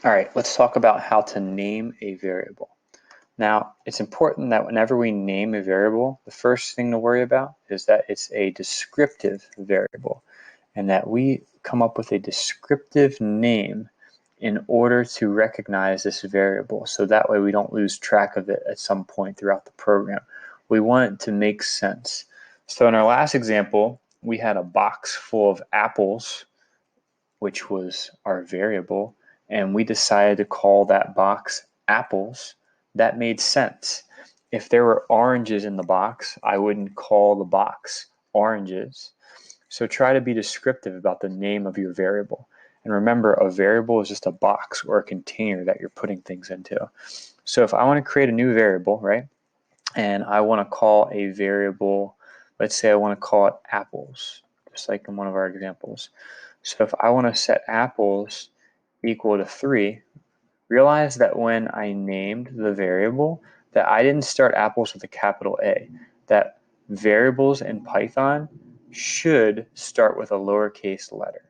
All right, let's talk about how to name a variable. Now, it's important that whenever we name a variable, the first thing to worry about is that it's a descriptive variable and that we come up with a descriptive name in order to recognize this variable. So that way we don't lose track of it at some point throughout the program. We want it to make sense. So in our last example, we had a box full of apples, which was our variable, and we decided to call that box apples. That made sense. If there were oranges in the box, I wouldn't call the box oranges. So try to be descriptive about the name of your variable. And remember, a variable is just a box or a container that you're putting things into. So if I want to create a new variable, right, and I want to call a variable, let's say I want to call it apples, just like in one of our examples. So if I want to set apples equal to 3, realize that when I named the variable, that I didn't start apples with a capital A, that variables in Python should start with a lowercase letter,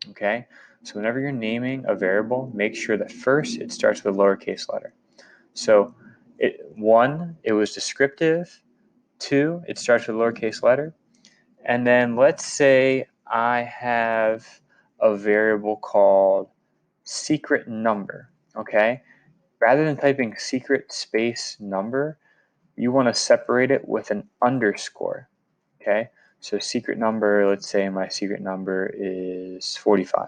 okay? So whenever you're naming a variable, make sure that first it starts with a lowercase letter. So 1, it was descriptive. 2, it starts with a lowercase letter. And then let's say I have a variable called secret number, okay? Rather than typing secret space number, you want to separate it with an underscore, okay? So secret number, let's say my secret number is 45.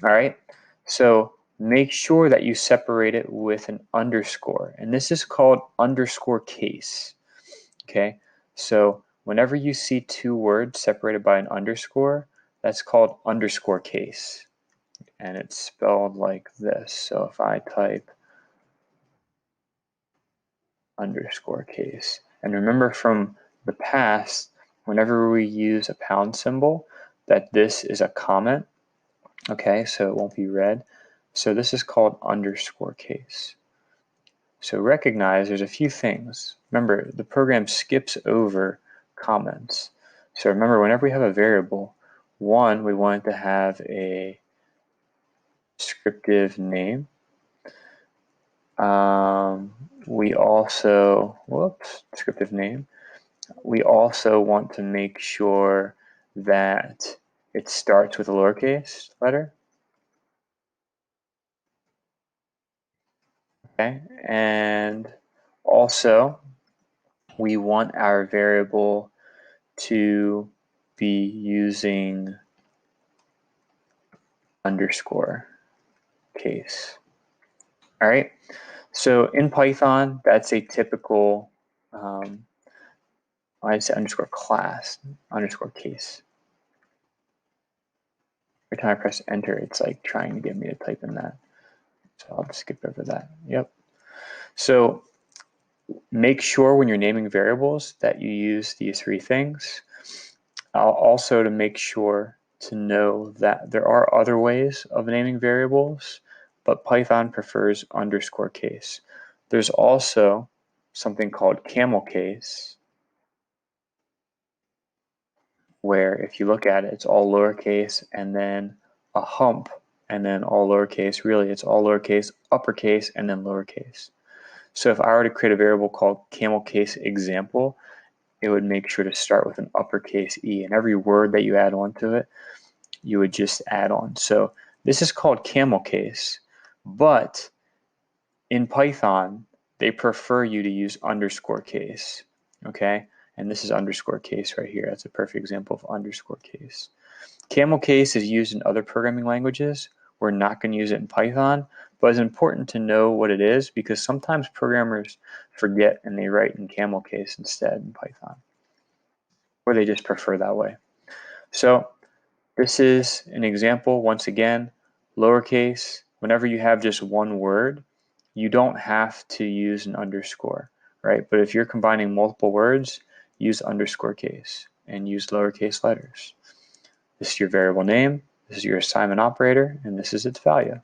All right, so make sure that you separate it with an underscore, and this is called underscore case, okay? So whenever you see two words separated by an underscore, that's called underscore case, and it's spelled like this. So if I type underscore case, and remember from the past, whenever we use a pound symbol, that this is a comment, okay? So it won't be read. So this is called underscore case. So recognize there's a few things. Remember, the program skips over comments. So remember, whenever we have a variable, one, we want it to have a descriptive name. We also, descriptive name. We also want to make sure that it starts with a lowercase letter. Okay, and also we want our variable to be using underscore case. All right, so in Python, that's a typical, I'd say underscore class, underscore case. Every time I press enter, it's like trying to get me to type in that. So I'll just skip over that. Yep. So make sure when you're naming variables that you use these three things. Also to make sure to know that there are other ways of naming variables, but Python prefers underscore case. There's also something called Camel Case, where if you look at it, it's all lowercase and then a hump and then all lowercase. Really, it's all lowercase, uppercase, and then lowercase. So if I were to create a variable called Camel Case example, it would make sure to start with an uppercase E, and every word that you add onto it, you would just add on. So this is called Camel Case, but in Python, they prefer you to use underscore case, okay? And this is underscore case right here. That's a perfect example of underscore case. Camel Case is used in other programming languages. We're not going to use it in Python, but it's important to know what it is because sometimes programmers forget and they write in Camel Case instead in Python, or they just prefer that way. So this is an example, once again, lowercase. Whenever you have just one word, you don't have to use an underscore, right? But if you're combining multiple words, use underscore case and use lowercase letters. This is your variable name, this is your assignment operator, and this is its value.